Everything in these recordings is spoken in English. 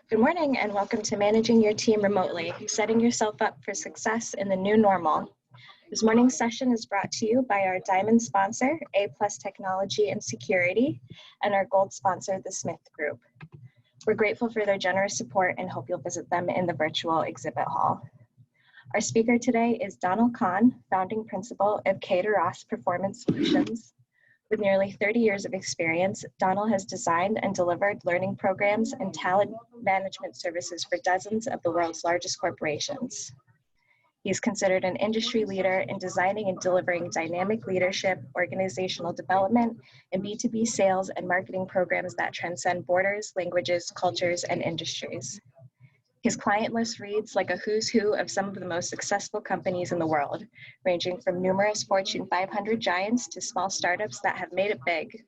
Good morning and welcome to Managing Your Team Remotely, setting yourself up for success in the new normal. This morning's session is brought to you by our Diamond sponsor, A+ Technology and Security, and our Gold sponsor, the Smith Group. We're grateful for their generous support and hope you'll visit them in the virtual exhibit hall. Our speaker today is Donal Conn, founding principal of Kaydeross Performance Solutions. With nearly 30 years of experience, Donal has designed and delivered learning programs and talent management services for dozens of the world's largest corporations. He is considered an industry leader in designing and delivering dynamic leadership, organizational development, and B2B sales and marketing programs that transcend borders, languages, cultures, and industries. His client list reads like a who's who of some of the most successful companies in the world, ranging from numerous Fortune 500 giants to small startups that have made it big.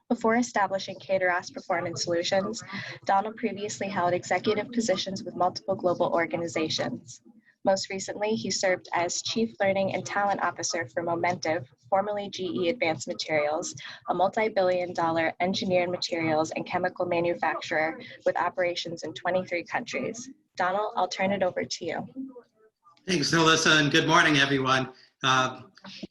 Before establishing Kaydeross Performance Solutions, Donal previously held executive positions with multiple global organizations. Most recently, he served as Chief Learning and Talent Officer for Momentive, formerly GE Advanced Materials, a multi-billion-dollar engineered materials and chemical manufacturer with operations in 23 countries. Donal, I'll turn it over to you. Thanks, Alyssa, and good morning, everyone. I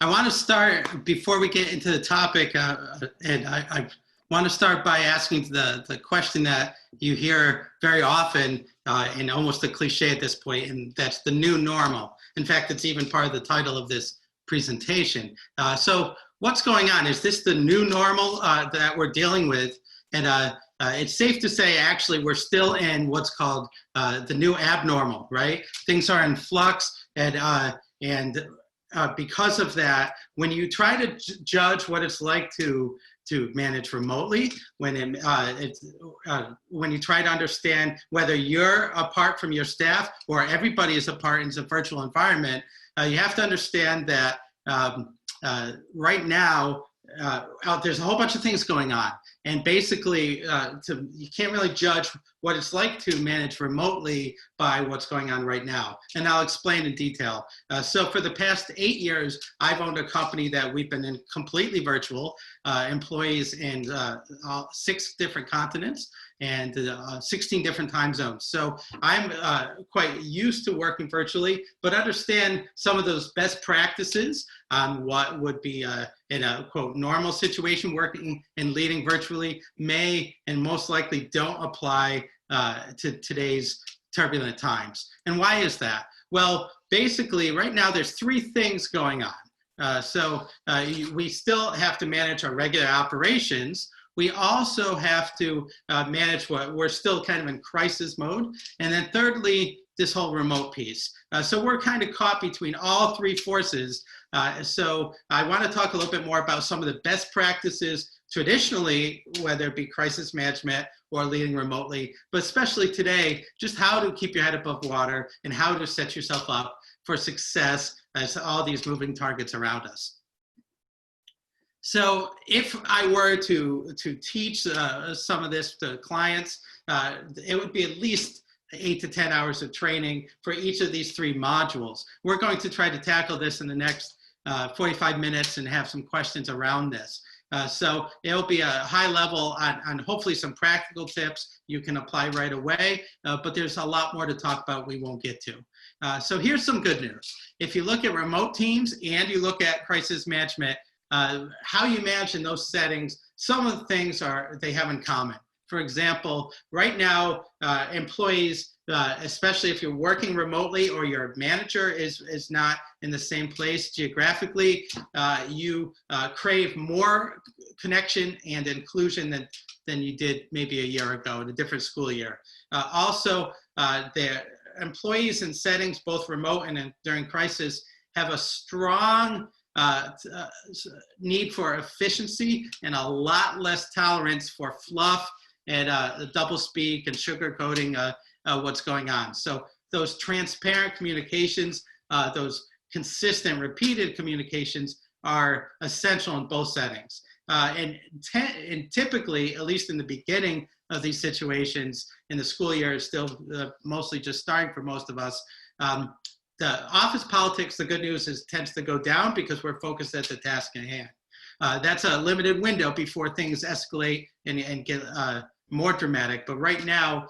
want to start, before we get into the topic, and I want to start by asking the question that you hear very often, and almost a cliche at this point, and that's the new normal. In fact, it's even part of the title of this presentation. So what's going on? Is this the new normal that we're dealing with? And it's safe to say, actually, we're still in what's called the new abnormal, right? Things are in flux, and because of that, when you try to judge what it's like to manage remotely, when you try to understand whether you're apart from your staff or everybody is apart in a virtual environment, you have to understand that right now, there's a whole bunch of things going on. And basically, you can't really judge what it's like to manage remotely by what's going on right now. And I'll explain in detail. So for the past 8 years, I've owned a company that we've been in completely virtual, employees in 6 different continents and 16 different time zones. So I'm quite used to working virtually, but understand some of those best practices on what would be in a quote normal situation, working and leading virtually may and most likely don't apply to today's turbulent times. And why is that? Well, basically right now there's 3 things going on. We still have to manage our regular operations. We also have to manage what we're still kind of in crisis mode. And then thirdly, this whole remote piece. So we're kind of caught between all 3 forces. So I want to talk a little bit more about some of the best practices traditionally, whether it be crisis management or leading remotely, but especially today, just how to keep your head above water and how to set yourself up for success as all these moving targets around us. So if I were to teach some of this to clients, it would be at least 8 to 10 hours of training for each of these 3 modules. We're going to try to tackle this in the next 45 minutes and have some questions around this. So it'll be a high level on hopefully some practical tips you can apply right away, but there's a lot more to talk about we won't get to. So here's some good news. If you look at remote teams and you look at crisis management, how you manage in those settings, some of the things they have in common. For example, right now, employees, especially if you're working remotely or your manager is not in the same place geographically, you crave more connection and inclusion than you did maybe a year ago in a different school year. Also, the employees in settings, both remote and during crisis, have a strong need for efficiency and a lot less tolerance for fluff and double speak and sugarcoating what's going on. So those transparent communications, those consistent repeated communications are essential in both settings. And typically, at least in the beginning of these situations, in the school year is still mostly just starting for most of us, the office politics, the good news is, tends to go down because we're focused at the task at hand. That's a limited window before things escalate and get more dramatic. But right now,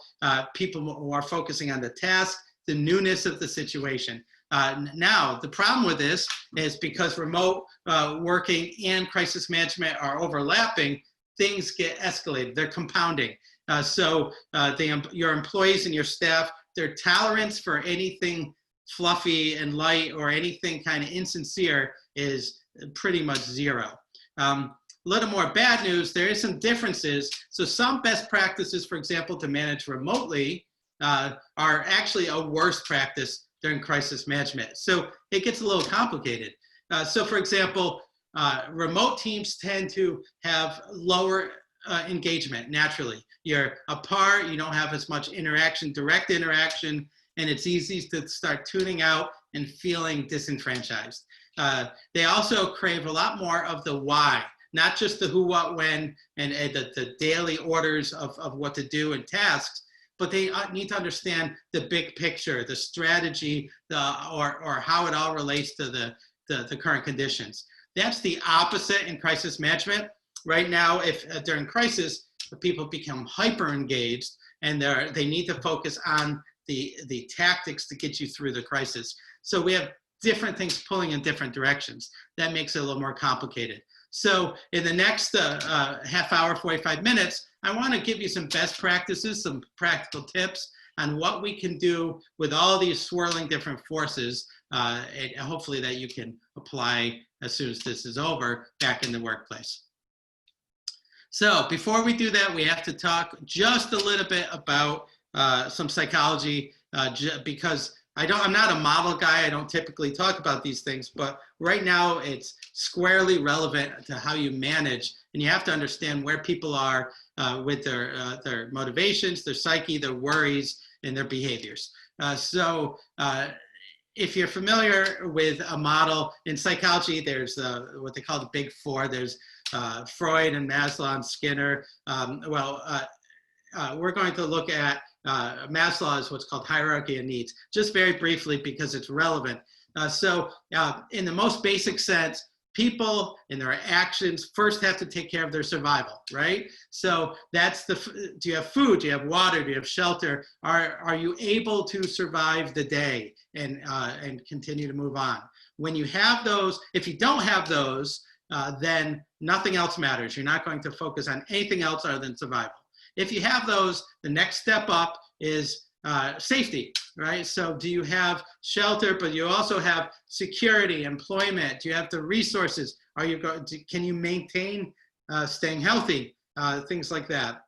people are focusing on the task, the newness of the situation. Now, the problem with this is because remote working and crisis management are overlapping, things get escalated. They're compounding. Your employees and your staff, their tolerance for anything fluffy and light or anything kind of insincere is pretty much zero. A little more bad news, there is some differences. So some best practices, for example, to manage remotely are actually a worse practice during crisis management. So it gets a little complicated. So for example, remote teams tend to have lower engagement naturally. You're apart, you don't have as much interaction, direct interaction, and it's easy to start tuning out and feeling disenfranchised. They also crave a lot more of the why, not just the who, what, when, and the daily orders of what to do and tasks, but they need to understand the big picture, the strategy, or how it all relates to the current conditions. That's the opposite in crisis management. Right now, if during crisis, people become hyper engaged and they need to focus on the tactics to get you through the crisis. So we have different things pulling in different directions. That makes it a little more complicated. So in the next half hour, 45 minutes, I want to give you some best practices, some practical tips on what we can do with all these swirling different forces, and hopefully that you can apply as soon as this is over back in the workplace. So before we do that, we have to talk just a little bit about some psychology, because I'm not a model guy. I don't typically talk about these things, but right now it's squarely relevant to how you manage, and you have to understand where people are with their motivations, their psyche, their worries, and their behaviors. If you're familiar with a model in psychology, there's what they call the big four. There's Freud and MASLOW and Skinner. We're going to look at MASLOW is what's called hierarchy of needs, just very briefly because it's relevant. In the most basic sense, people in their actions first have to take care of their survival, right? So that's do you have food? Do you have water? Do you have shelter? Are you able to survive the day and continue to move on? When you have those, if you don't have those, then nothing else matters. You're not going to focus on anything else other than survival. If you have those, the next step up is safety, right? So do you have shelter, but you also have security, employment? Do you have the resources? Can you maintain staying healthy? Things like that.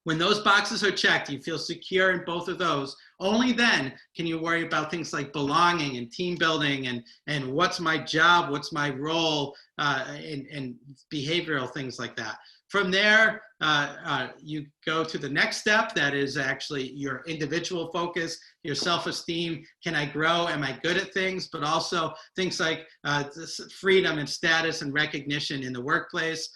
When those boxes are checked, you feel secure in both of those. Only then can you worry about things like belonging and team building and what's my job, what's my role, and behavioral things like that. From there, you go to the next step. That is actually your individual focus, your self-esteem. Can I grow? Am I good at things? But also things like freedom and status and recognition in the workplace,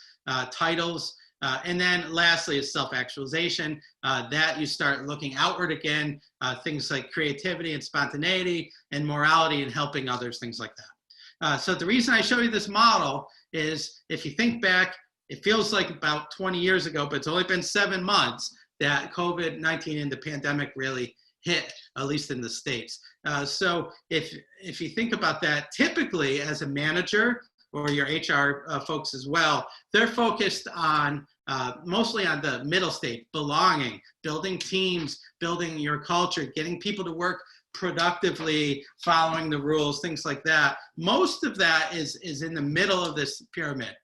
titles. And then lastly is self-actualization, that you start looking outward again, things like creativity and spontaneity and morality and helping others, things like that. So the reason I show you this model is if you think back, it feels like about 20 years ago, but it's only been 7 months that COVID-19 and the pandemic really hit, at least in the States. So if you think about that, typically as a manager, or your HR folks as well, they're focused on mostly on the middle stage, belonging, building teams, building your culture, getting people to work productively, following the rules, things like that. Most of that is in the middle of this pyramid.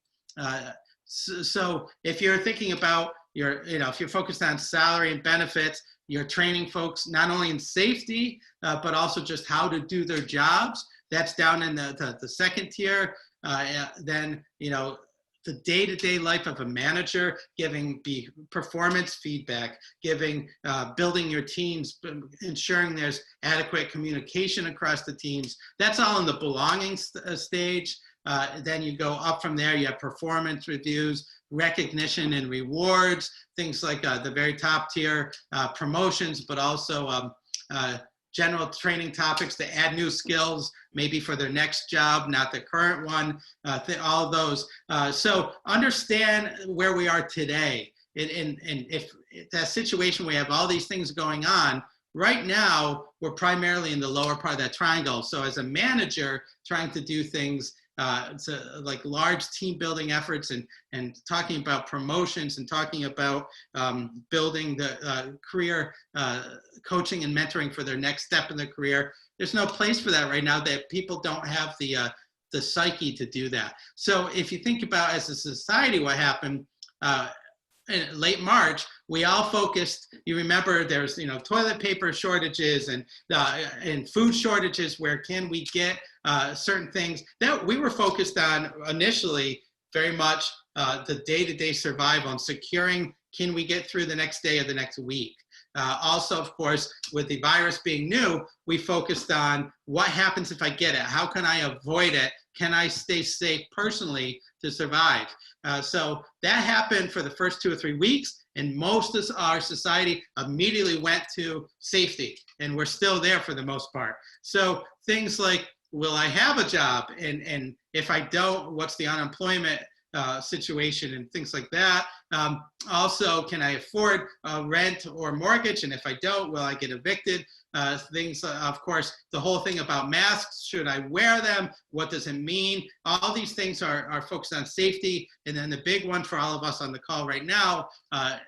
So if you're thinking about if you're focused on salary and benefits, you're training folks not only in safety, but also just how to do their jobs. That's down in the second tier. Then, the day-to-day life of a manager, giving performance feedback, building your teams, ensuring there's adequate communication across the teams. That's all in the belonging stage. Then you go up from there, you have performance reviews, recognition and rewards, things like the very top tier, promotions, but also general training topics to add new skills, maybe for their next job, not the current one, all of those. So understand where we are today. if that situation, we have all these things going on. Right now, we're primarily in the lower part of that triangle. So as a manager trying to do things like large team building efforts and talking about promotions and talking about building the career coaching and mentoring for their next step in their career, there's no place for that right now. That people don't have the psyche to do that. So if you think about as a society what happened, in late March, we all focused. You remember there's toilet paper shortages and food shortages. Where can we get certain things that we were focused on initially? Very much the day-to-day survival and securing. Can we get through the next day or the next week? Also, of course, with the virus being new, we focused on what happens if I get it. How can I avoid it? Can I stay safe personally to survive? So that happened for the first 2 or 3 weeks, and most of our society immediately went to safety, and we're still there for the most part. So things like, will I have a job? And if I don't, what's the unemployment situation and things like that. Also, can I afford rent or mortgage? And if I don't, will I get evicted? Things, of course, the whole thing about masks, should I wear them? What does it mean? All these things are focused on safety. And then the big one for all of us on the call right now,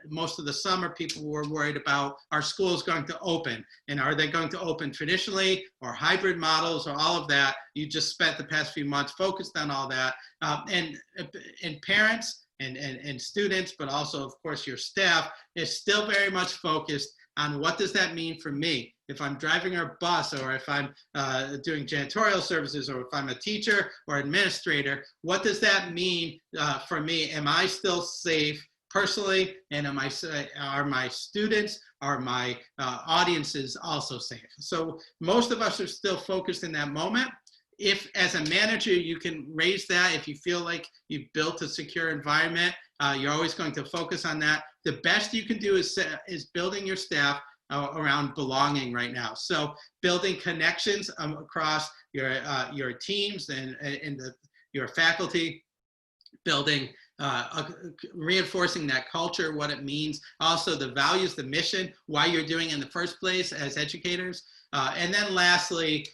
most of the summer people were worried about, are schools going to open? And are they going to open traditionally or hybrid models or all of that? You just spent the past few months focused on all that. And parents and students, but also, of course, your staff is still very much focused on what does that mean for me? If I'm driving a bus, or if I'm doing janitorial services, or if I'm a teacher or administrator, what does that mean for me? Am I still safe personally? And are my students, are my audiences also safe? So most of us are still focused in that moment. If as a manager, you can raise that, if you feel like you've built a secure environment, you're always going to focus on that. The best you can do is building your staff around belonging right now. So building connections across your teams and your faculty, building, reinforcing that culture, what it means, also the values, the mission, why you're doing it in the first place as educators. And then lastly,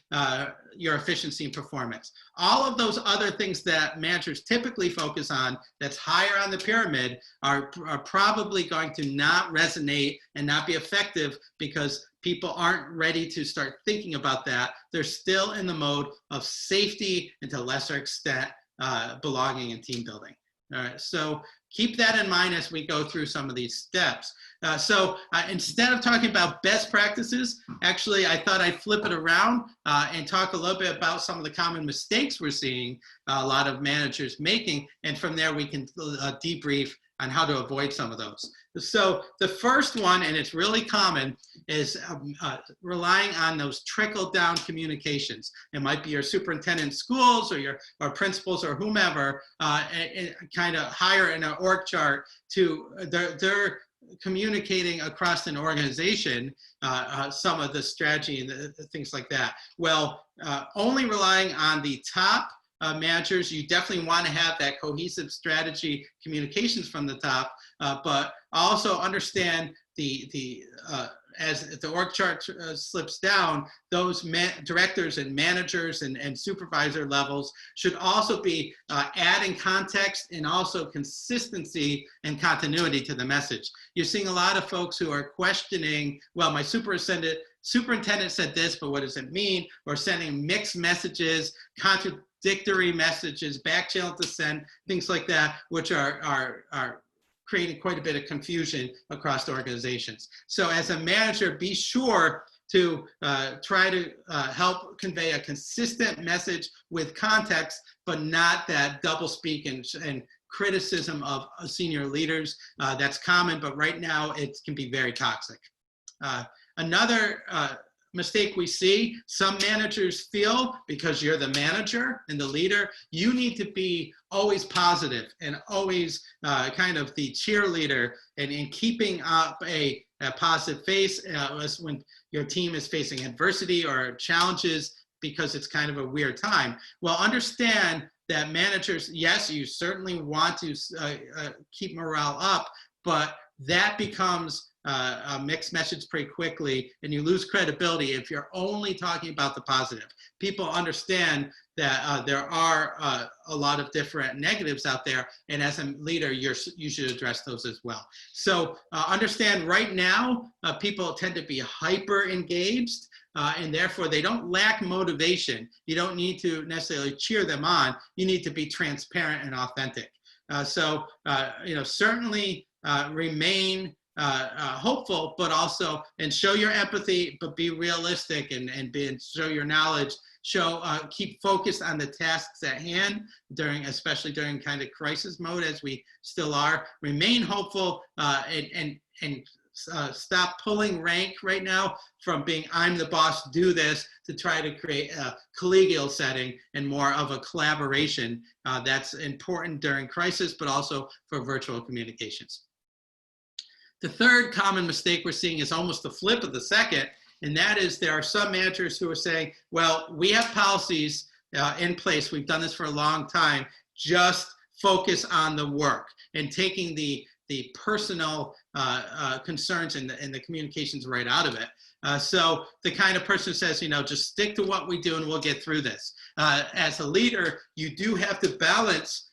your efficiency and performance. All of those other things that managers typically focus on that's higher on the pyramid are probably going to not resonate and not be effective because people aren't ready to start thinking about that. They're still in the mode of safety and to a lesser extent, belonging and team building. All right, so keep that in mind as we go through some of these steps. So instead of talking about best practices, actually, I thought I'd flip it around and talk a little bit about some of the common mistakes we're seeing a lot of managers making. And from there, we can debrief on how to avoid some of those. So the first one, and it's really common, is relying on those trickle-down communications. It might be your superintendent in schools or principals or whomever, kind of higher in an org chart to they're communicating across an organization some of the strategy and the things like that. Well, only relying on the top managers, you definitely want to have that cohesive strategy communications from the top, but also understand as the org chart slips down, those directors and managers and supervisor levels should also be adding context and also consistency and continuity to the message. You're seeing a lot of folks who are questioning, well, my superintendent said this, but what does it mean? Or sending mixed messages, contradictory messages, back channel to send, things like that, which are creating quite a bit of confusion across organizations. So as a manager, be sure to try to help convey a consistent message with context, but not that double speak and criticism of senior leaders. That's common, but right now it can be very toxic. Another mistake we see, some managers feel because you're the manager and the leader, you need to be always positive and always kind of the cheerleader and in keeping up a positive face when your team is facing adversity or challenges because it's kind of a weird time. Well, understand that managers, yes, you certainly want to keep morale up, but that becomes a mixed message pretty quickly, and you lose credibility if you're only talking about the positive. People understand that there are a lot of different negatives out there, and as a leader, you should address those as well. So understand right now, people tend to be hyper engaged, and therefore they don't lack motivation. You don't need to necessarily cheer them on. You need to be transparent and authentic. So certainly remain hopeful, but also, and show your empathy, but be realistic and show your knowledge. Keep focused on the tasks at hand especially during kind of crisis mode, as we still are. Remain hopeful and stop pulling rank right now from being I'm the boss, do this, to try to create a collegial setting and more of a collaboration. That's important during crisis, but also for virtual communications. The third common mistake we're seeing is almost the flip of the second, and that is there are some managers who are saying, well, we have policies in place. We've done this for a long time. Just focus on the work, and taking the personal concerns and the communications right out of it. So the kind of person who says, just stick to what we do and we'll get through this. As a leader, you do have to balance,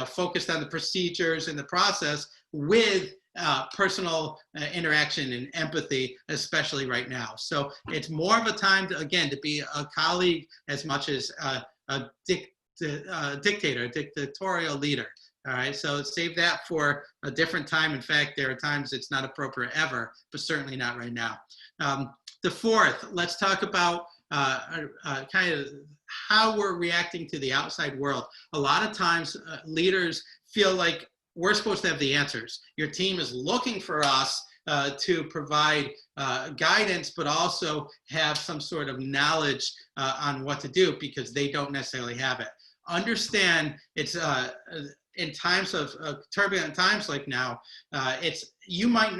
focused on the procedures and the process with personal interaction and empathy, especially right now. So it's more of a time to, again, to be a colleague as much as a dictator, a dictatorial leader. All right, so save that for a different time. In fact, there are times it's not appropriate ever, but certainly not right now. The fourth, let's talk about kind of how we're reacting to the outside world. A lot of times leaders feel like we're supposed to have the answers. Your team is looking for us to provide guidance, but also have some sort of knowledge on what to do, because they don't necessarily have it. Understand it's in times of turbulent times like now, you might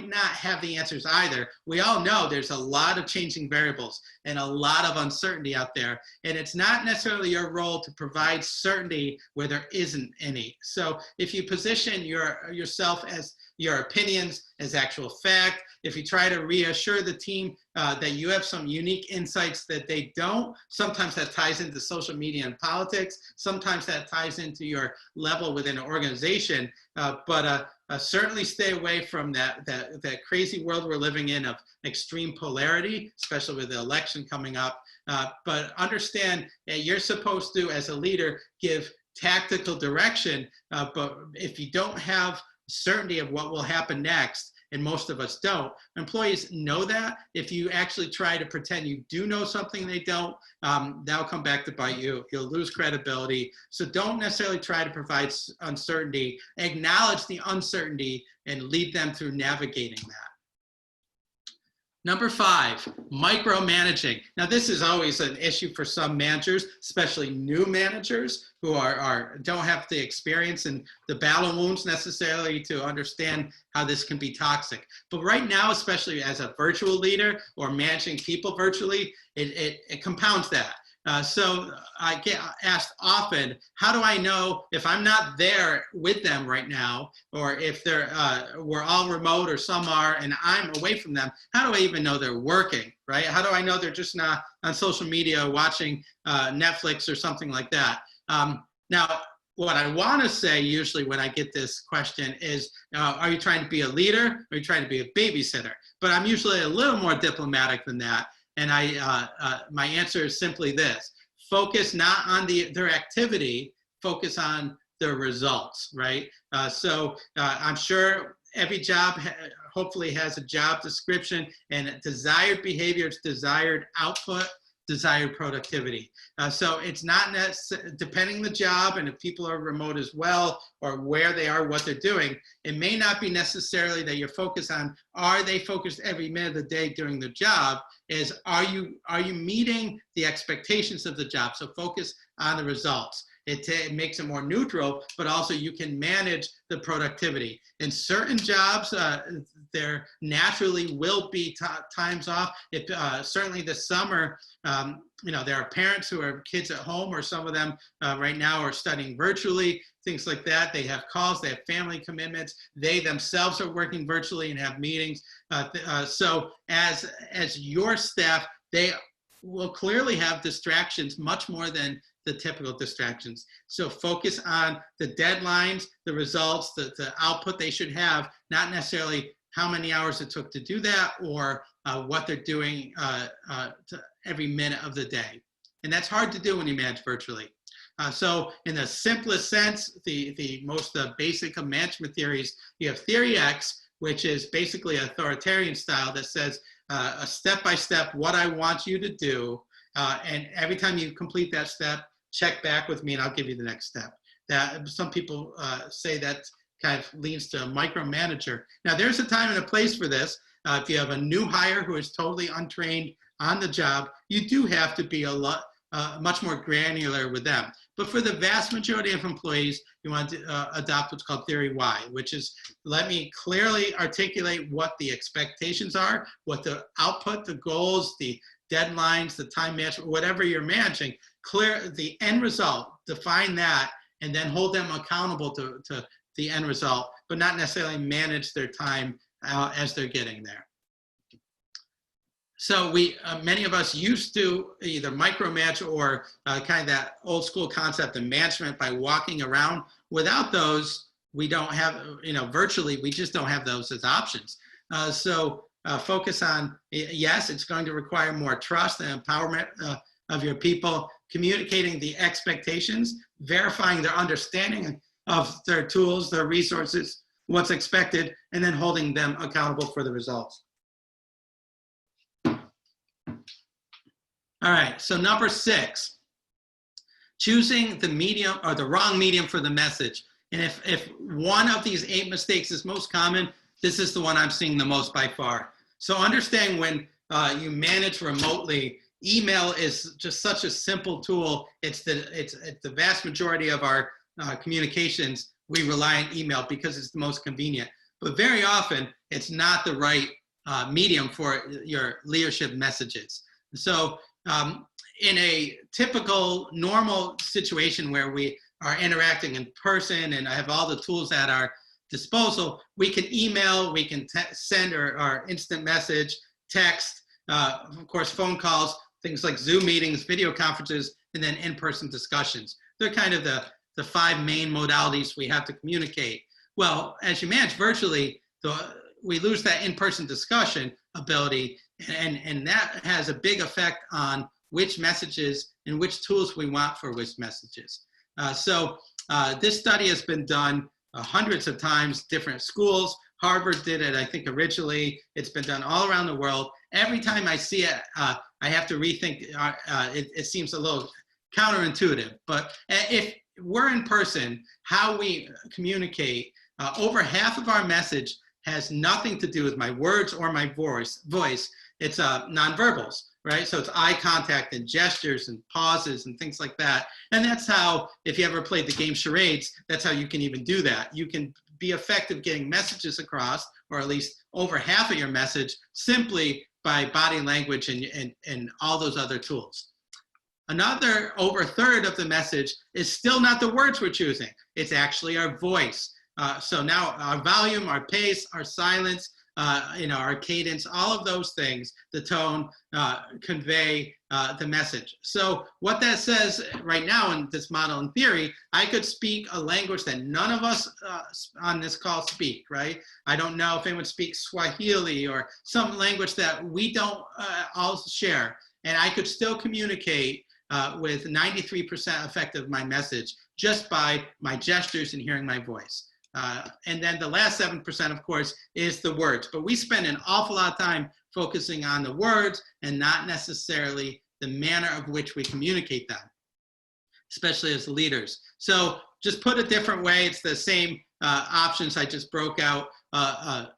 not have the answers either. We all know there's a lot of changing variables and a lot of uncertainty out there, and it's not necessarily your role to provide certainty where there isn't any. So if you position yourself as your opinions as actual fact, if you try to reassure the team that you have some unique insights that they don't, sometimes that ties into social media and politics, sometimes that ties into your level within an organization, but certainly stay away from that crazy world we're living in of extreme polarity, especially with the election coming up. But understand that you're supposed to, as a leader, give tactical direction, but if you don't have certainty of what will happen next, and most of us don't, employees know that. If you actually try to pretend you do know something they don't, that'll come back to bite you. You'll lose credibility. So don't necessarily try to provide uncertainty. Acknowledge the uncertainty and lead them through navigating that. Number 5, micromanaging. Now, this is always an issue for some managers, especially new managers who don't have the experience and the battle wounds necessarily to understand how this can be toxic. But right now, especially as a virtual leader or managing people virtually, it compounds that. So I get asked often, how do I know if I'm not there with them right now, or if we're all remote or some are and I'm away from them, how do I even know they're working, right? How do I know they're just not on social media watching Netflix or something like that? Now, what I want to say usually when I get this question is, are you trying to be a leader? Or are you trying to be a babysitter? But I'm usually a little more diplomatic than that. And my answer is simply this: focus not on their activity, focus on their results, right? So I'm sure every job hopefully has a job description and desired behaviors, desired output, desired productivity. So it's not depending on the job, and if people are remote as well, or where they are, what they're doing, it may not be necessarily that you're focused on, are they focused every minute of the day doing the job, is are you meeting the expectations of the job? So focus on the results. It makes it more neutral, but also you can manage the productivity. In certain jobs, there naturally will be times off. Certainly this summer, there are parents who have kids at home, or some of them right now are studying virtually, things like that. They have calls, they have family commitments. They themselves are working virtually and have meetings. So as your staff, they will clearly have distractions much more than the typical distractions. So focus on the deadlines, the results, the output they should have, not necessarily how many hours it took to do that, or what they're doing every minute of the day. And that's hard to do when you manage virtually. So in the simplest sense, the most basic of management theories, you have theory X, which is basically authoritarian style that says a step-by-step what I want you to do. And every time you complete that step, check back with me and I'll give you the next step. That some people say that kind of leads to a micromanager. Now there's a time and a place for this. If you have a new hire who is totally untrained on the job, you do have to be much more granular with them. But for the vast majority of employees, you want to adopt what's called theory Y, which is let me clearly articulate what the expectations are, what the output, the goals, the deadlines, the time management, whatever you're managing, clear the end result, define that, and then hold them accountable to the end result, but not necessarily manage their time as they're getting there. So many of us used to either micromanage or kind of that old school concept of management by walking around. Without those, we don't have, virtually, we just don't have those as options. So focus on, yes, it's going to require more trust and empowerment of your people, communicating the expectations, verifying their understanding of their tools, their resources, what's expected, and then holding them accountable for the results. All right, so number 6, choosing the medium or the wrong medium for the message. And if one of these 8 mistakes is most common, this is the one I'm seeing the most by far. So understand when you manage remotely, email is just such a simple tool. It's the vast majority of our communications, we rely on email because it's the most convenient. But very often, it's not the right medium for your leadership messages. So in a typical normal situation where we are interacting in person and I have all the tools at our disposal, we can email, we can send our instant message, text, of course, phone calls, things like Zoom meetings, video conferences, and then in-person discussions. They're kind of the 5 main modalities we have to communicate. Well, as you manage virtually, we lose that in-person discussion ability, and that has a big effect on which messages and which tools we want for which messages. So this study has been done hundreds of times, different schools. Harvard did it, I think, originally. It's been done all around the world. Every time I see it, I have to rethink. It seems a little counterintuitive, but if we're in person, how we communicate, over half of our message has nothing to do with my words or my voice. It's nonverbals, right? So it's eye contact and gestures and pauses and things like that. And that's how, if you ever played the game charades, that's how you can even do that. You can be effective getting messages across, or at least over half of your message, simply by body language and all those other tools. Another over 1/3 of the message is still not the words we're choosing. It's actually our voice. So now our volume, our pace, our silence, our cadence, all of those things, the tone, convey the message. So what that says right now in this model in theory, I could speak a language that none of us on this call speak, right? I don't know if anyone speaks Swahili or some language that we don't all share. And I could still communicate with 93% effective my message just by my gestures and hearing my voice. And then the last 7%, of course, is the words. But we spend an awful lot of time focusing on the words and not necessarily the manner of which we communicate them, especially as leaders. So just put a different way, it's the same options I just broke out, the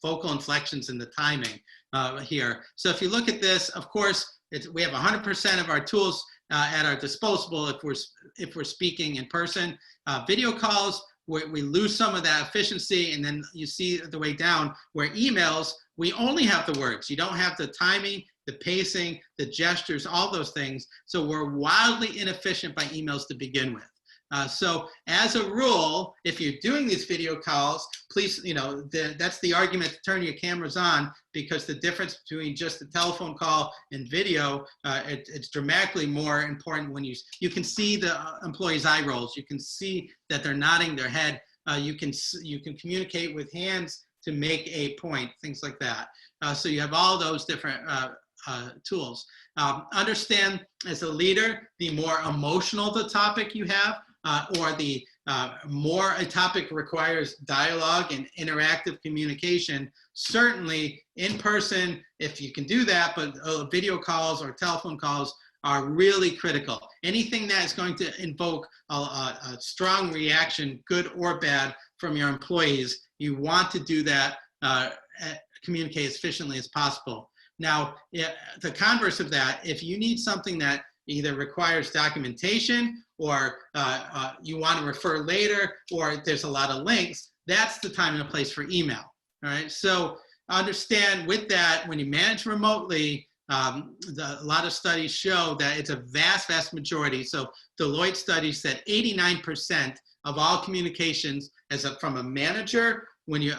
vocal inflections and the timing here. So if you look at this, of course, we have 100% of our tools at our disposal if we're speaking in person. Video calls, we lose some of that efficiency, and then you see the way down where emails, we only have the words. You don't have the timing, the pacing, the gestures, all those things. So we're wildly inefficient by emails to begin with. So as a rule, if you're doing these video calls, please, that's the argument to turn your cameras on, because the difference between just a telephone call and video, it's dramatically more important when you can see the employee's eye rolls. You can see that they're nodding their head. You can communicate with hands to make a point, things like that. So you have all those different tools. Understand, as a leader, the more emotional the topic you have, or the more a topic requires dialogue and interactive communication, certainly in person, if you can do that, but video calls or telephone calls are really critical. Anything that is going to invoke a strong reaction, good or bad, from your employees, you want to do that, communicate as efficiently as possible. Now, the converse of that, if you need something that either requires documentation, or you want to refer later, or there's a lot of links, that's the time and the place for email. All right, so understand with that, when you manage remotely, a lot of studies show that it's a vast majority. So Deloitte studies that 89% of all communications from a manager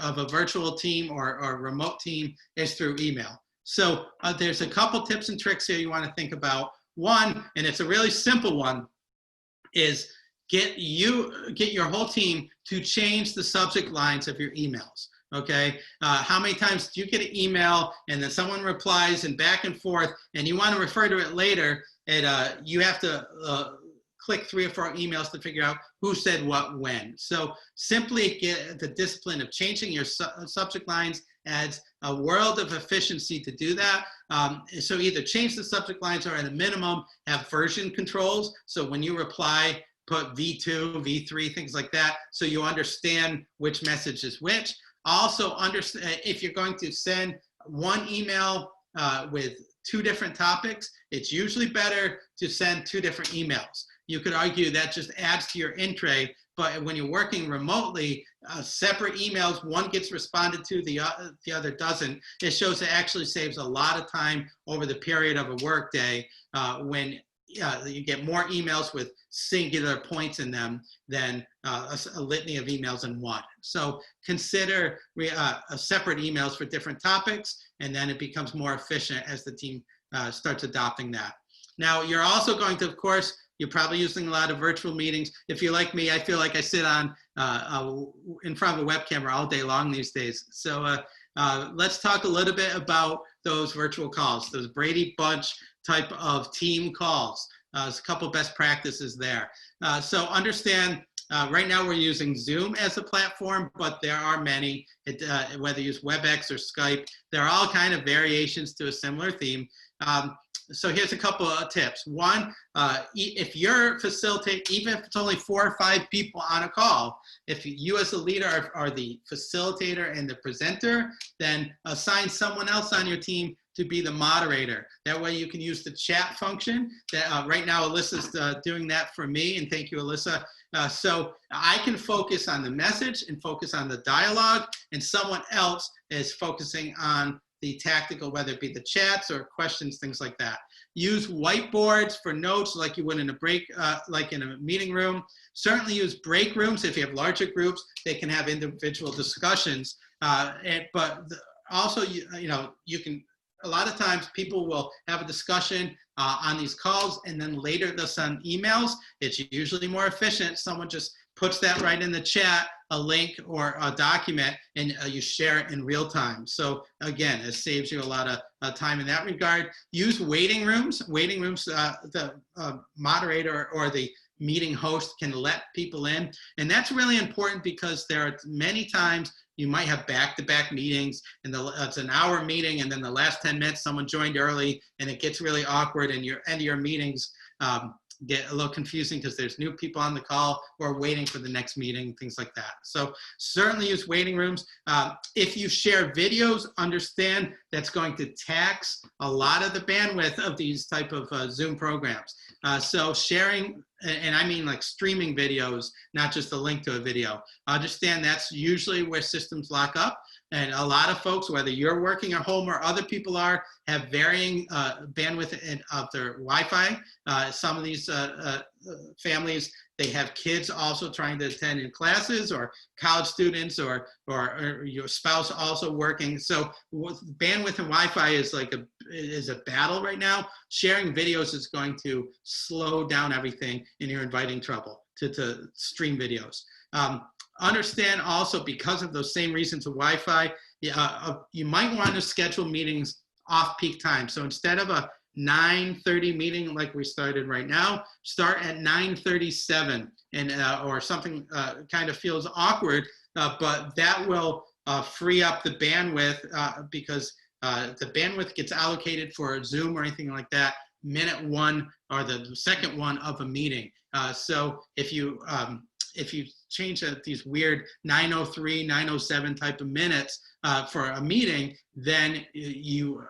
of a virtual team or a remote team is through email. So there's a couple tips and tricks here you want to think about. One, and it's a really simple one, is get your whole team to change the subject lines of your emails. Okay, how many times do you get an email and then someone replies and back and forth, and you want to refer to it later, and you have to click 3 or 4 emails to figure out who said what when. So simply get the discipline of changing your subject lines adds a world of efficiency to do that. So either change the subject lines, or at a minimum have version controls. So when you reply, put V2, V3, things like that, so you understand which message is which. Also understand, if you're going to send one email with 2 different topics, it's usually better to send 2 different emails. You could argue that just adds to your in tray, but when you're working remotely, separate emails, one gets responded to, the other doesn't. It shows it actually saves a lot of time over the period of a work day when you get more emails with singular points in them than a litany of emails in one. So consider separate emails for different topics, and then it becomes more efficient as the team starts adopting that. Now, you're also going to, of course, you're probably using a lot of virtual meetings. If you're like me, I feel like I sit on in front of a web camera all day long these days. So let's talk a little bit about those virtual calls, those Brady Bunch type of team calls. There's a couple best practices there. So understand, right now we're using Zoom as a platform, but there are many, whether you use WebEx or Skype, there are all kind of variations to a similar theme. So here's a couple of tips. One, if you're facilitating, even if it's only 4 or 5 people on a call, if you as a leader are the facilitator and the presenter, then assign someone else on your team to be the moderator. That way you can use the chat function. That right now Alyssa's doing that for me, and thank you, Alyssa. So I can focus on the message and focus on the dialogue, and someone else is focusing on the tactical, whether it be the chats or questions, things like that. Use whiteboards for notes like you would in a break, like in a meeting room. Certainly use break rooms. If you have larger groups, they can have individual discussions. Also, you can, a lot of times people will have a discussion on these calls, and then later they'll send emails. It's usually more efficient. Someone just puts that right in the chat, a link or a document, and you share it in real time. So again, it saves you a lot of time in that regard. Use waiting rooms. Waiting rooms, the moderator or the meeting host can let people in. And that's really important because there are many times you might have back-to-back meetings, and it's an hour meeting, and then the last 10 minutes someone joined early, and it gets really awkward, and your end of your meetings get a little confusing because there's new people on the call or waiting for the next meeting, things like that. So certainly use waiting rooms. If you share videos, understand that's going to tax a lot of the bandwidth of these type of Zoom programs. So sharing, and I mean like streaming videos, not just a link to a video. Understand that's usually where systems lock up. And a lot of folks, whether you're working at home or other people are, have varying bandwidth of their Wi-Fi. Some of these families, they have kids also trying to attend in classes, or college students, or your spouse also working. So bandwidth and Wi-Fi is like a battle right now. Sharing videos is going to slow down everything, and you're inviting trouble to stream videos. Understand also, because of those same reasons of Wi-Fi, you might want to schedule meetings off-peak time. So instead of a 9:30 meeting like we started right now, start at 9:37, and or something kind of feels awkward, but that will free up the bandwidth because the bandwidth gets allocated for Zoom or anything like that minute one or the second one of a meeting. So if you change these weird 9:03, 9:07 type of minutes for a meeting, then you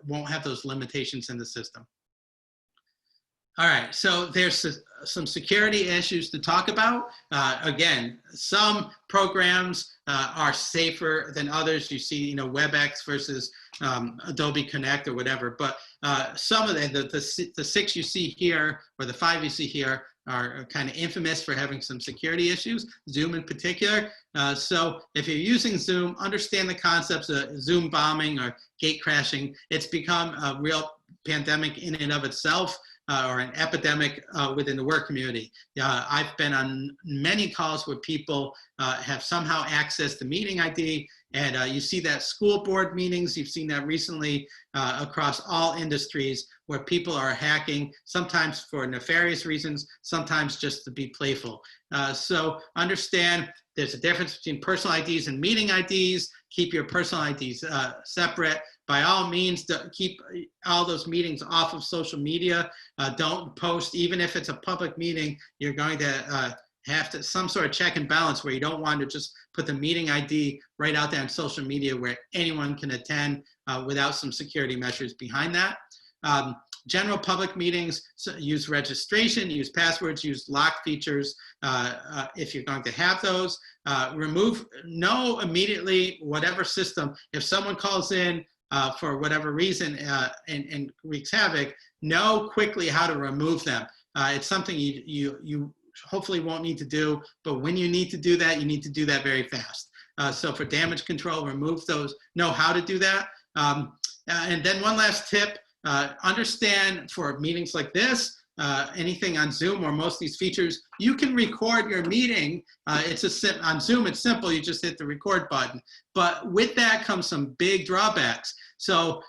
won't have those limitations in the system. All right, so there's some security issues to talk about. Again, some programs are safer than others. You see, WebEx versus Adobe Connect or whatever. But some of the 6 you see here, or the 5 you see here, are kind of infamous for having some security issues, Zoom in particular. So if you're using Zoom, understand the concepts of Zoom bombing or gate crashing. It's become a real pandemic in and of itself, or an epidemic within the work community. I've been on many calls where people have somehow accessed the meeting ID, and you see that school board meetings. You've seen that recently across all industries, where people are hacking, sometimes for nefarious reasons, sometimes just to be playful. So understand there's a difference between personal IDs and meeting IDs. Keep your personal IDs separate. By all means, keep all those meetings off of social media. Don't post, even if it's a public meeting, you're going to have to some sort of check and balance where you don't want to just put the meeting ID right out there on social media where anyone can attend without some security measures behind that. General public meetings, so use registration, use passwords, use lock features if you're going to have those. Know immediately whatever system, if someone calls in for whatever reason and wreaks havoc, know quickly how to remove them. It's something you hopefully won't need to do, but when you need to do that, you need to do that very fast. So for damage control, remove those, know how to do that. And then one last tip, understand for meetings like this, anything on Zoom or most of these features, you can record your meeting. On Zoom, it's simple, you just hit the record button. But with that comes some big drawbacks. So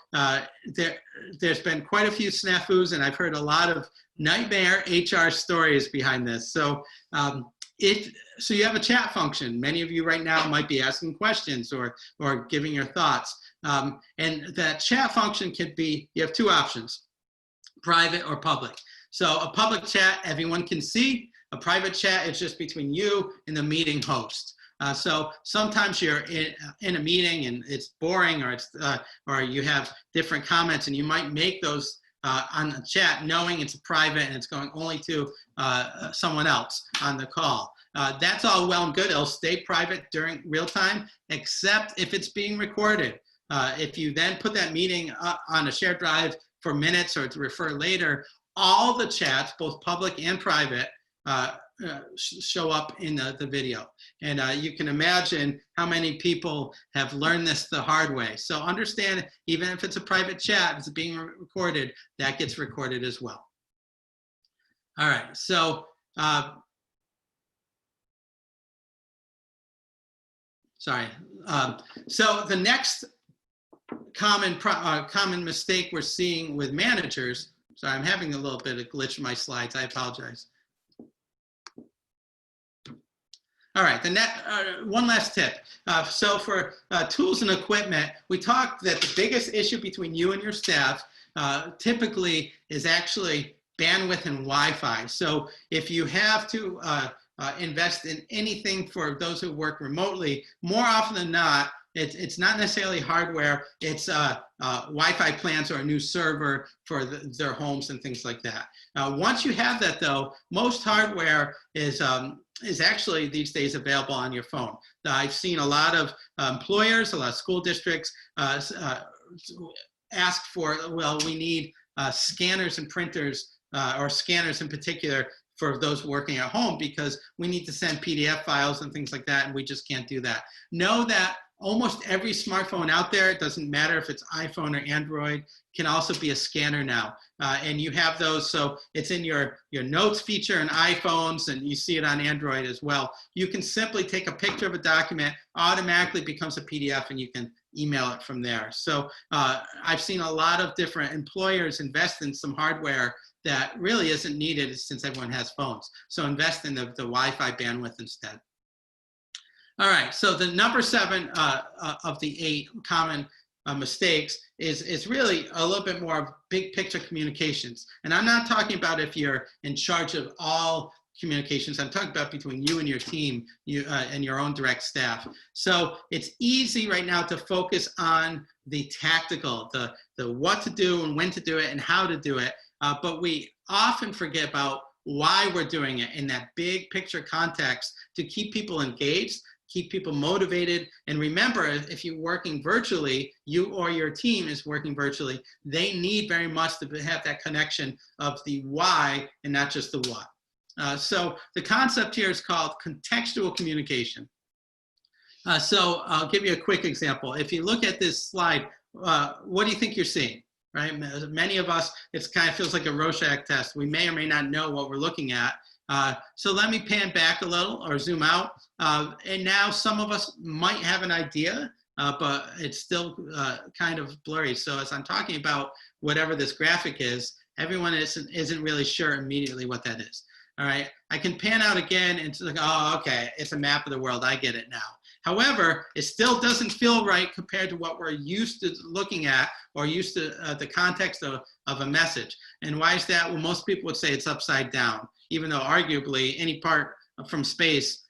there's been quite a few snafus, and I've heard a lot of nightmare HR stories behind this. So so you have a chat function. Many of you right now might be asking questions or giving your thoughts. And that chat function could be, you have 2 options, private or public. So a public chat, everyone can see. A private chat is just between you and the meeting host. So sometimes you're in a meeting and it's boring, or you have different comments, and you might make those on the chat knowing it's private and it's going only to someone else on the call. That's all well and good. It'll stay private during real time, except if it's being recorded. If you then put that meeting on a shared drive for minutes or to refer later, all the chats, both public and private, show up in the video. And you can imagine how many people have learned this the hard way. So understand, even if it's a private chat, it's being recorded, that gets recorded as well. All right, so so the next common mistake we're seeing with managers, sorry, I'm having a little bit of glitch in my slides, I apologize. All right, one last tip. So for tools and equipment, we talked that the biggest issue between you and your staff typically is actually bandwidth and Wi-Fi. So if you have to invest in anything for those who work remotely, more often than not, it's not necessarily hardware, it's Wi-Fi plans or a new server for their homes and things like that. Once you have that though, most hardware is actually these days available on your phone. I've seen a lot of employers, a lot of school districts ask for, well, we need scanners and printers, or scanners in particular, for those working at home, because we need to send PDF files and things like that, and we just can't do that. Know that almost every smartphone out there, it doesn't matter if it's iPhone or Android, can also be a scanner now. And you have those, so it's in your notes feature in iPhones, and you see it on Android as well. You can simply take a picture of a document, automatically becomes a PDF, and you can email it from there. So I've seen a lot of different employers invest in some hardware that really isn't needed since everyone has phones. So invest in the Wi-Fi bandwidth instead. All right, so the number 7 of the 8 common mistakes is really a little bit more of big picture communications. And I'm not talking about if you're in charge of all communications. I'm talking about between you and your team, and your own direct staff. So it's easy right now to focus on the tactical, the what to do and when to do it and how to do it. But we often forget about why we're doing it in that big picture context to keep people engaged, keep people motivated. And remember, if you're working virtually, you or your team is working virtually, they need very much to have that connection of the why and not just the what. So the concept here is called contextual communication. So I'll give you a quick example. If you look at this slide, what do you think you're seeing? Right? Many of us, it kind of feels like a Rorschach test. We may or may not know what we're looking at. So let me pan back a little or zoom out. And now some of us might have an idea, but it's still kind of blurry. So as I'm talking about whatever this graphic is, everyone isn't really sure immediately what that is. All right, I can pan out again and it's like, oh, okay, it's a map of the world. I get it now. However, it still doesn't feel right compared to what we're used to looking at or used to the context of a message. And why is that? Well, most people would say it's upside down, even though arguably any part from space,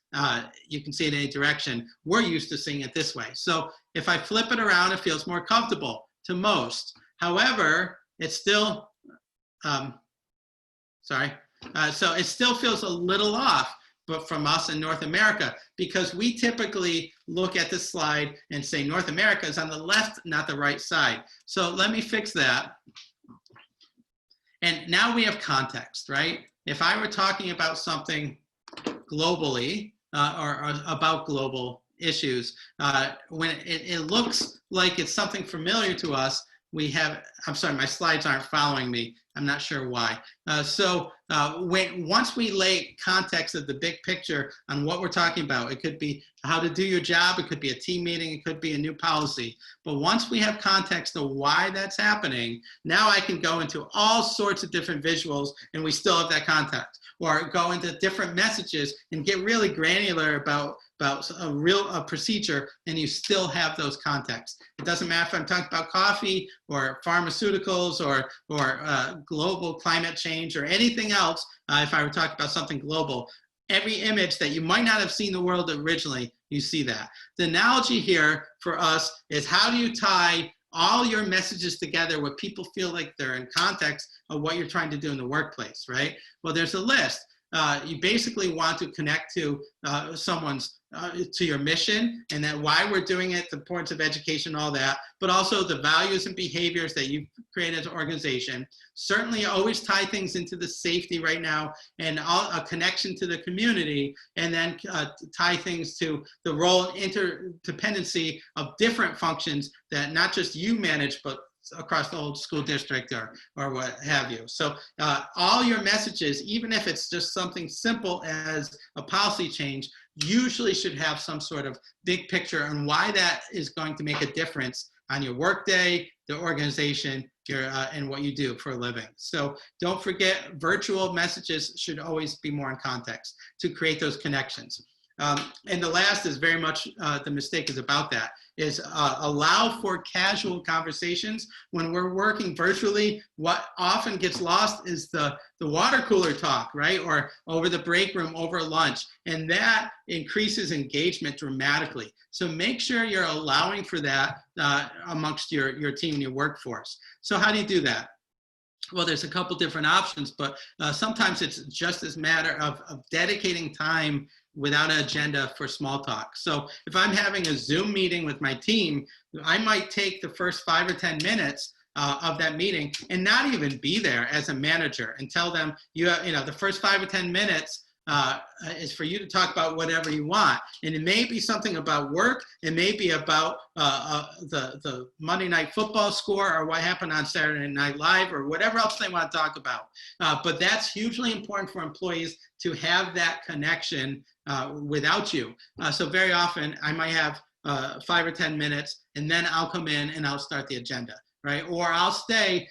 you can see it in any direction. We're used to seeing it this way. So if I flip it around, it feels more comfortable to most. However, it's still, so it still feels a little off, but from us in North America, because we typically look at this slide and say North America is on the left, not the right side. So let me fix that. And now we have context, right? If I were talking about something globally or about global issues, when it looks like it's something familiar to us, we have, I'm sorry, my slides aren't following me. I'm not sure why. Once we lay context of the big picture on what we're talking about, it could be how to do your job, it could be a team meeting, it could be a new policy. But once we have context of why that's happening, now I can go into all sorts of different visuals and we still have that context. Or go into different messages and get really granular about a procedure, and you still have those contexts. It doesn't matter if I'm talking about coffee or pharmaceuticals or global climate change or anything else. If I were talking about something global, every image that you might not have seen the world originally, you see that. The analogy here for us is how do you tie all your messages together where people feel like they're in context of what you're trying to do in the workplace, right? Well, there's a list. You basically want to connect to to your mission and that why we're doing it, the importance of education, all that, but also the values and behaviors that you've created as an organization. Certainly always tie things into the safety right now and a connection to the community, and then tie things to the role and interdependency of different functions that not just you manage, but across the whole school district or what have you. So all your messages, even if it's just something simple as a policy change, usually should have some sort of big picture on why that is going to make a difference on your workday, the organization, and what you do for a living. So don't forget, virtual messages should always be more in context to create those connections. And the last is very much the mistake is about that, is allow for casual conversations. When we're working virtually, what often gets lost is the water cooler talk, right? Or over the break room, over lunch. And that increases engagement dramatically. So make sure you're allowing for that amongst your team and your workforce. So how do you do that? Well, there's a couple different options, but sometimes it's just as matter of dedicating time without an agenda for small talk. So if I'm having a Zoom meeting with my team, I might take the first 5 or 10 minutes of that meeting and not even be there as a manager and tell them, you know, the first 5 or 10 minutes is for you to talk about whatever you want. And it may be something about work. It may be about the Monday Night Football score or what happened on Saturday Night Live or whatever else they want to talk about. But that's hugely important for employees to have that connection without you. So very often I might have 5 or 10 minutes and then I'll come in and I'll start the agenda. Right? Or I'll stay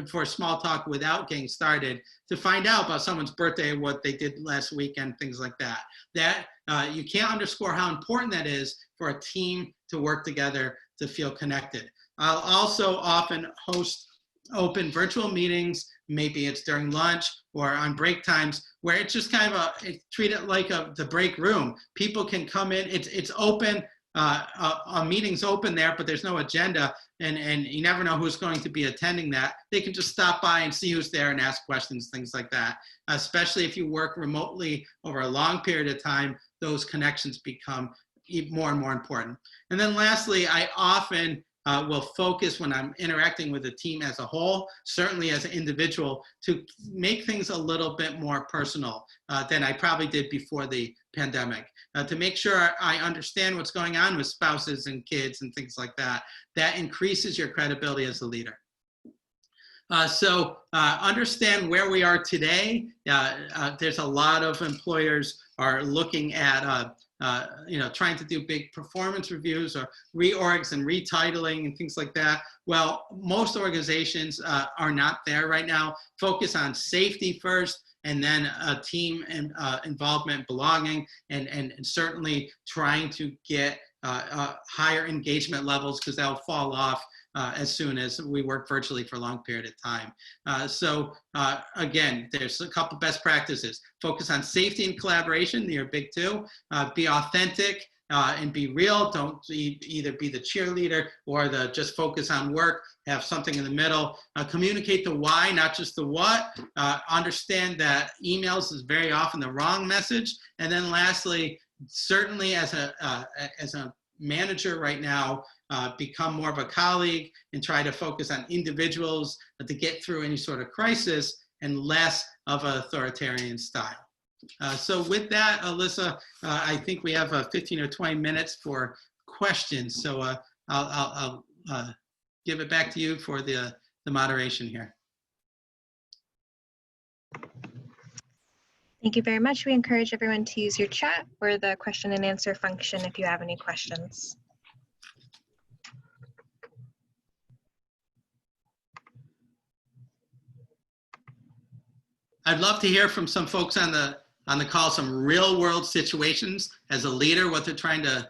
for a small talk without getting started to find out about someone's birthday, what they did last weekend, things like that. That you can't underscore how important that is for a team to work together to feel connected. I'll also often host open virtual meetings. Maybe it's during lunch or on break times where it's just kind of treat it like the break room. People can come in, it's open. A meeting's open there, but there's no agenda, and you never know who's going to be attending that. They can just stop by and see who's there and ask questions, things like that. Especially if you work remotely over a long period of time, those connections become more and more important. And then lastly, I often will focus when I'm interacting with the team as a whole, certainly as an individual, to make things a little bit more personal than I probably did before the pandemic, to make sure I understand what's going on with spouses and kids and things like that. That increases your credibility as a leader. So understand where we are today. There's a lot of employers are looking at you know, trying to do big performance reviews or reorgs and retitling and things like that. Well, most organizations are not there right now. Focus on safety first, and then team and involvement, belonging, and certainly trying to get higher engagement levels, because that'll fall off as soon as we work virtually for a long period of time. So again, there's a couple best practices. Focus on safety and collaboration, they're big too. Be authentic and be real. Don't either be the cheerleader or the just focus on work. Have something in the middle. Communicate the why, not just the what. Understand that emails is very often the wrong message. And then lastly, certainly as a manager right now, become more of a colleague and try to focus on individuals to get through any sort of crisis and less of an authoritarian style. So with that, Alyssa, I think we have 15 or 20 minutes for questions. So I'll give it back to you for the moderation here. Thank you very much. We encourage everyone to use your chat or the question and answer function if you have any questions. I'd love to hear from some folks on the call, some real world situations as a leader, what they're trying to,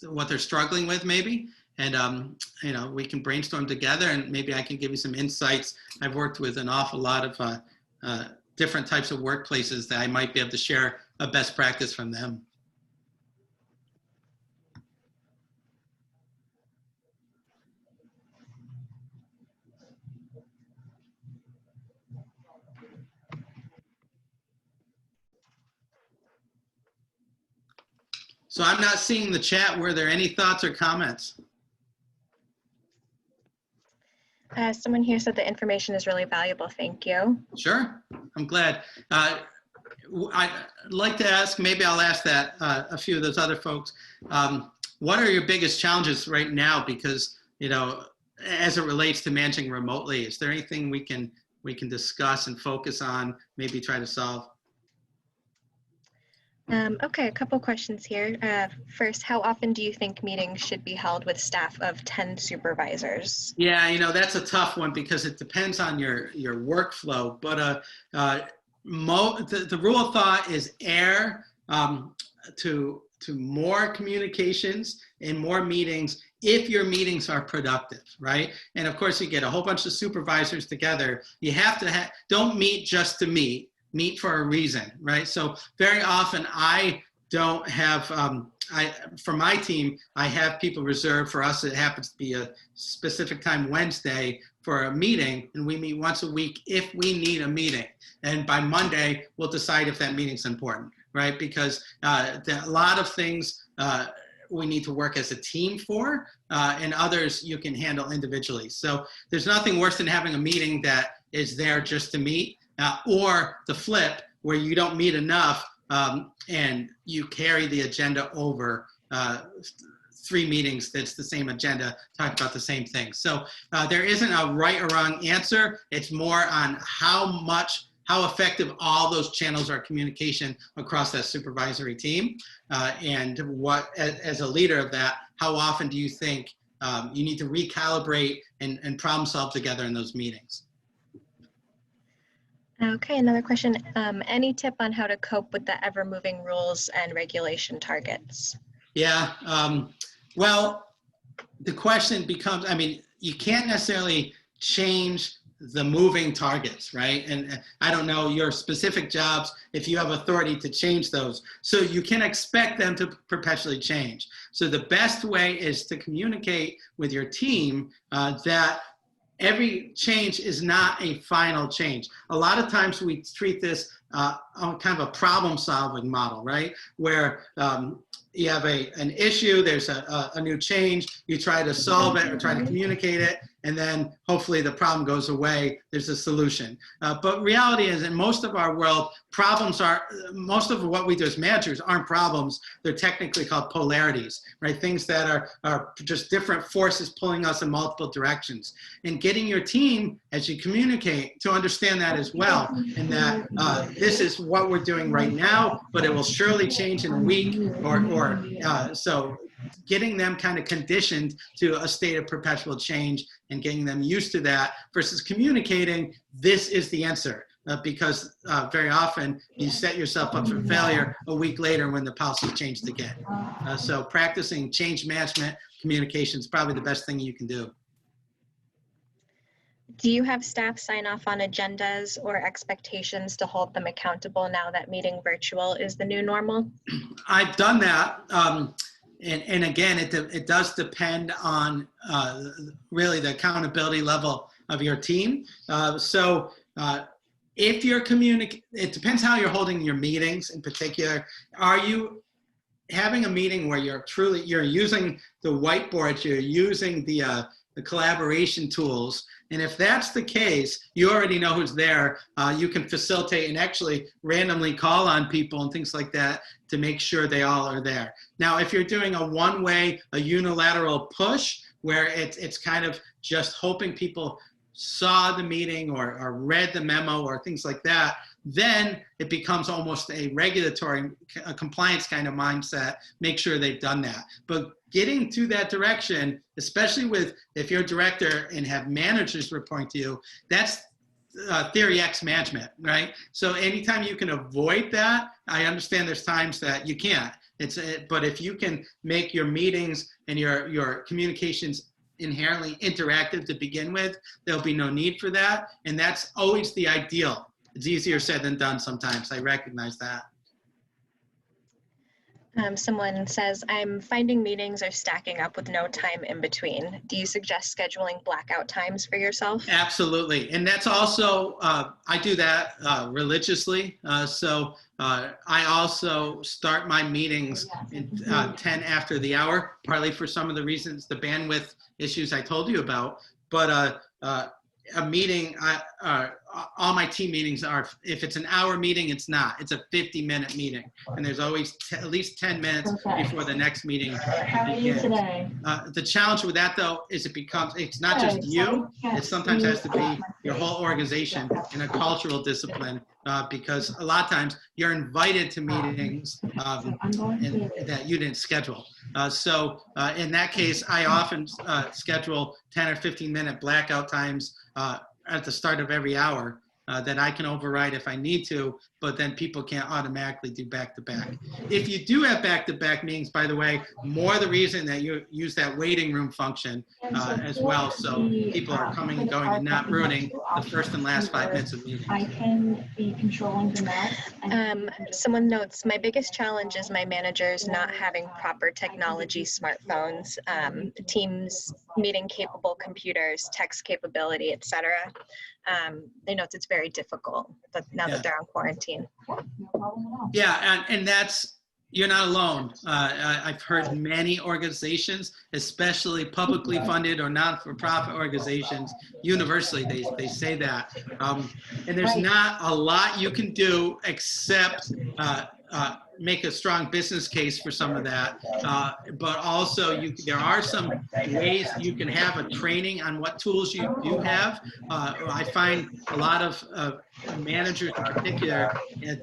what they're struggling with maybe. And, you know, we can brainstorm together and maybe I can give you some insights. I've worked with an awful lot of different types of workplaces that I might be able to share a best practice from them. So I'm not seeing the chat. Were there any thoughts or comments? Someone here said the information is really valuable. Thank you. Sure, I'm glad. I'd like to ask, maybe I'll ask that a few of those other folks. What are your biggest challenges right now? Because, you know, as it relates to managing remotely, is there anything we can discuss and focus on, maybe try to solve? Okay, a couple questions here. First, how often do you think meetings should be held with staff of 10 supervisors? Yeah, you know, that's a tough one because it depends on your workflow. But the rule of thought is err to more communications and more meetings if your meetings are productive, right? And of course, you get a whole bunch of supervisors together. You have to don't meet just to meet for a reason, right? So very often I don't have, for my team, I have people reserved. For us, it happens to be a specific time Wednesday for a meeting, and we meet once a week if we need a meeting. And by Monday, we'll decide if that meeting's important, right? Because a lot of things we need to work as a team for, and others you can handle individually. So there's nothing worse than having a meeting that is there just to meet, or the flip, where you don't meet enough and you carry the agenda over 3 meetings that's the same agenda, talk about the same thing. So there isn't a right or wrong answer. It's more on how effective all those channels are communication across that supervisory team. And what, as a leader of that, how often do you think you need to recalibrate and problem solve together in those meetings? Okay, another question. Any tip on how to cope with the ever-moving rules and regulation targets? Yeah, well, the question becomes, I mean, you can't necessarily change the moving targets, right? And I don't know your specific jobs if you have authority to change those. So you can expect them to perpetually change. So the best way is to communicate with your team that every change is not a final change. A lot of times we treat this on kind of a problem-solving model, right? Where you have an issue, there's a new change, you try to solve it or try to communicate it, and then hopefully the problem goes away, there's a solution. But reality is, in most of our world, most of what we do as managers aren't problems, they're technically called polarities, right? Things that are just different forces pulling us in multiple directions. And getting your team, as you communicate, to understand that as well, and that this is what we're doing right now, but it will surely change in a week, so getting them kind of conditioned to a state of perpetual change and getting them used to that versus communicating, this is the answer. Because very often you set yourself up for failure a week later when the policy changed again. So practicing change management communication is probably the best thing you can do. Do you have staff sign off on agendas or expectations to hold them accountable now that meeting virtual is the new normal? I've done that. And again, it does depend on really the accountability level of your team. If you're it depends how you're holding your meetings in particular. Are you having a meeting where you're using the whiteboards, you're using the collaboration tools? And if that's the case, you already know who's there. You can facilitate and actually randomly call on people and things like that to make sure they all are there. Now, if you're doing a one-way, a unilateral push, where it's kind of just hoping people saw the meeting or read the memo or things like that, then it becomes almost a regulatory compliance kind of mindset. Make sure they've done that. But getting to that direction, especially if you're a director and have managers reporting to you, that's theory X management, right? So anytime you can avoid that, I understand there's times that you can't. But if you can make your meetings and your communications inherently interactive to begin with, there'll be no need for that. And that's always the ideal. It's easier said than done sometimes. I recognize that. Someone says, I'm finding meetings are stacking up with no time in between. Do you suggest scheduling blackout times for yourself? Absolutely. And that's also, I do that religiously. I also start my meetings at 10 after the hour, partly for some of the reasons, the bandwidth issues I told you about. But a meeting, all my team meetings are, if it's an hour meeting, it's not. It's a 50-minute meeting. And there's always at least 10 minutes before the next meeting begins. The challenge with that, though, is it's not just you. It sometimes has to be your whole organization and a cultural discipline, because a lot of times you're invited to meetings that you didn't schedule. In that case, I often schedule 10 or 15-minute blackout times at the start of every hour that I can override if I need to, but then people can't automatically do back-to-back. If you do have back-to-back meetings, by the way, more the reason that you use that waiting room function as well, so people are coming and going and not ruining the first and last 5 minutes of meetings. I can be controlling the net. Someone notes, my biggest challenge is my managers not having proper technology smartphones, Teams meeting capable computers, text capability, etc. They note it's very difficult now that they're on quarantine. No problem at all. Yeah, and that's, you're not alone. I've heard many organizations, especially publicly funded or not-for-profit organizations, universally, they say that. And there's not a lot you can do except make a strong business case for some of that. But also, there are some ways you can have a training on what tools you do have. I find a lot of managers in particular,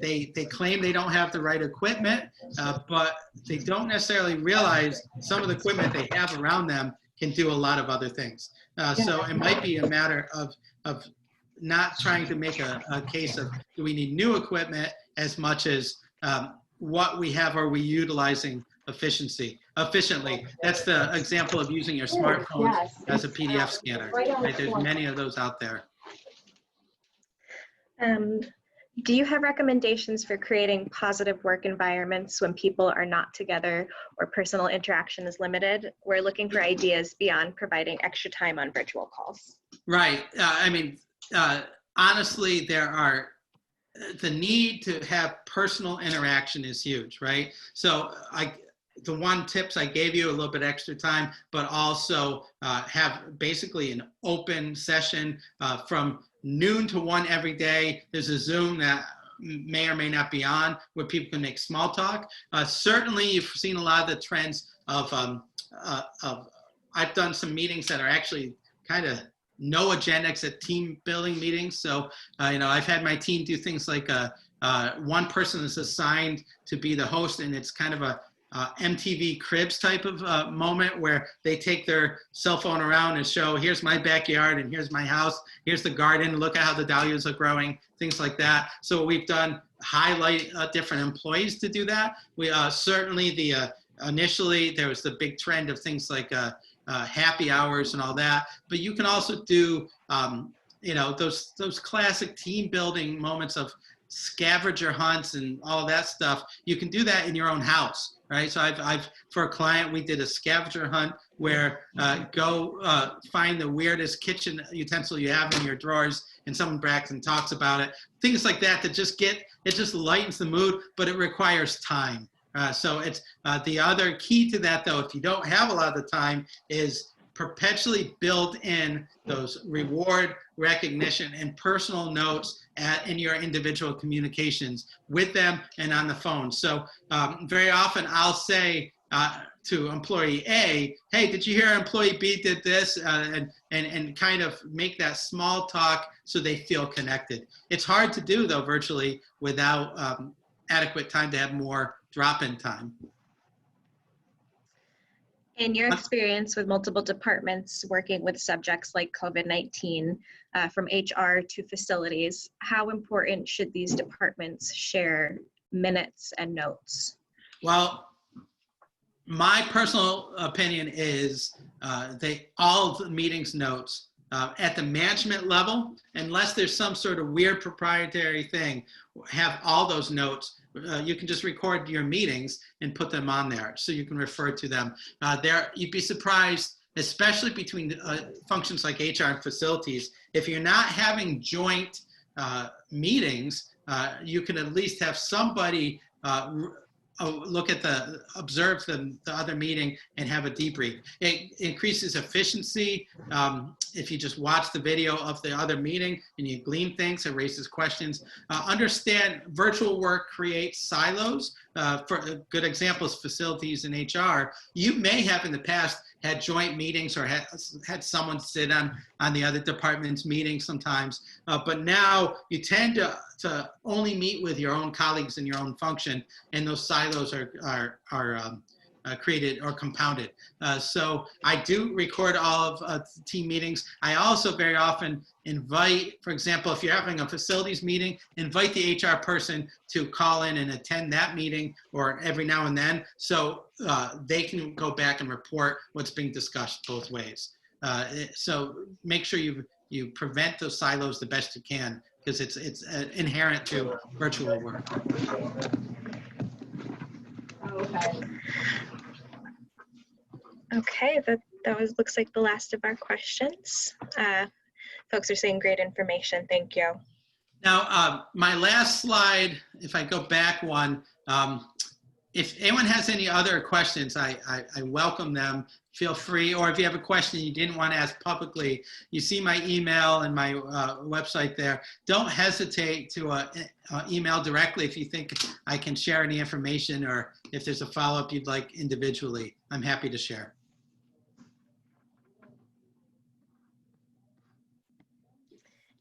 they claim they don't have the right equipment, but they don't necessarily realize some of the equipment they have around them can do a lot of other things. So it might be a matter of not trying to make a case of, do we need new equipment, as much as what we have are we utilizing efficiently. That's the example of using your smartphone as a PDF scanner. Right? There's many of those out there. Do you have recommendations for creating positive work environments when people are not together or personal interaction is limited? We're looking for ideas beyond providing extra time on virtual calls. Right. I mean, honestly, the need to have personal interaction is huge, right? So the one tips I gave you, a little bit extra time, but also have basically an open session from noon to 1 every day. There's a Zoom that may or may not be on where people can make small talk. Certainly, you've seen a lot of the trends of I've done some meetings that are actually kind of no agenda except team building meetings. So, I've had my team do things like one person is assigned to be the host, and it's kind of a MTV Cribs type of moment where they take their cell phone around and show, here's my backyard and here's my house, here's the garden, look at how the dahlias are growing, things like that. So what we've done, highlight different employees to do that. We certainly initially there was the big trend of things like happy hours and all that, but you can also do those classic team building moments of scavenger hunts and all that stuff. You can do that in your own house, right? So I've for a client, we did a scavenger hunt where go find the weirdest kitchen utensil you have in your drawers, and someone bracks and talks about it. Things like that it just lightens the mood, but it requires time. So it's the other key to that, though, if you don't have a lot of the time, is perpetually build in those reward, recognition, and personal notes in your individual communications with them and on the phone. So very often I'll say to employee A, hey, did you hear employee B did this? And kind of make that small talk so they feel connected. It's hard to do, though, virtually without adequate time to have more drop-in time. In your experience with multiple departments working with subjects like COVID-19, from HR to facilities, how important should these departments share minutes and notes? Well, my personal opinion is all the meetings notes at the management level, unless there's some sort of weird proprietary thing, have all those notes. You can just record your meetings and put them on there so you can refer to them. You'd be surprised, especially between functions like HR and facilities, if you're not having joint meetings, you can at least have somebody observe the other meeting and have a debrief. It increases efficiency. If you just watch the video of the other meeting and you glean things, it raises questions. Understand virtual work creates silos. For a good example is facilities and HR. You may have in the past had joint meetings or had someone sit on the other department's meeting sometimes, but now you tend to only meet with your own colleagues in your own function, and those silos are created or compounded. So I do record all of team meetings. I also very often invite, for example, if you're having a facilities meeting, invite the HR person to call in and attend that meeting or every now and then, so they can go back and report what's being discussed both ways. So make sure you prevent those silos the best you can, because it's inherent to virtual work. Okay. Okay, that looks like the last of our questions. Folks are saying great information. Thank you. Now, my last slide, if I go back one, if anyone has any other questions, I welcome them. Feel free, or if you have a question you didn't want to ask publicly, you see my email and my website there. Don't hesitate to email directly if you think I can share any information, or if there's a follow-up you'd like individually. I'm happy to share.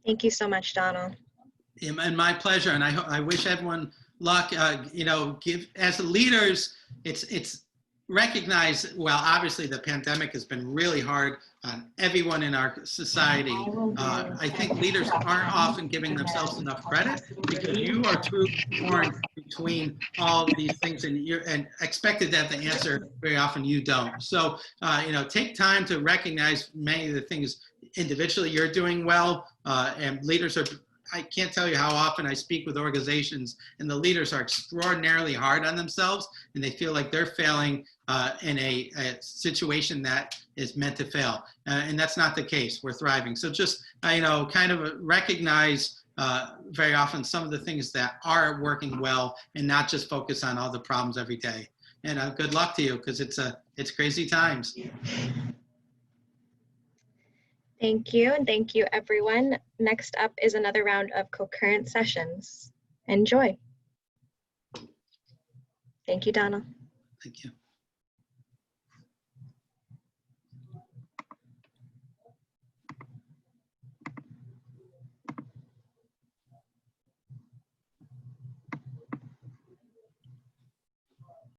Thank you so much, Donal. And my pleasure, and I wish everyone luck. You know, as leaders, it's recognize, well, obviously the pandemic has been really hard on everyone in our society. I think leaders aren't often giving themselves enough credit, because you are truly torn between all of these things, and expected to have the answer. Very often you don't. So, you know, take time to recognize many of the things individually you're doing well, and leaders are, I can't tell you how often I speak with organizations and the leaders are extraordinarily hard on themselves, and they feel like they're failing in a situation that is meant to fail. And that's not the case. We're thriving. So just, you know, kind of recognize very often some of the things that are working well, and not just focus on all the problems every day. And good luck to you, because it's crazy times. Thank you, and thank you, everyone. Next up is another round of concurrent sessions. Enjoy. Thank you, Donal. Thank you.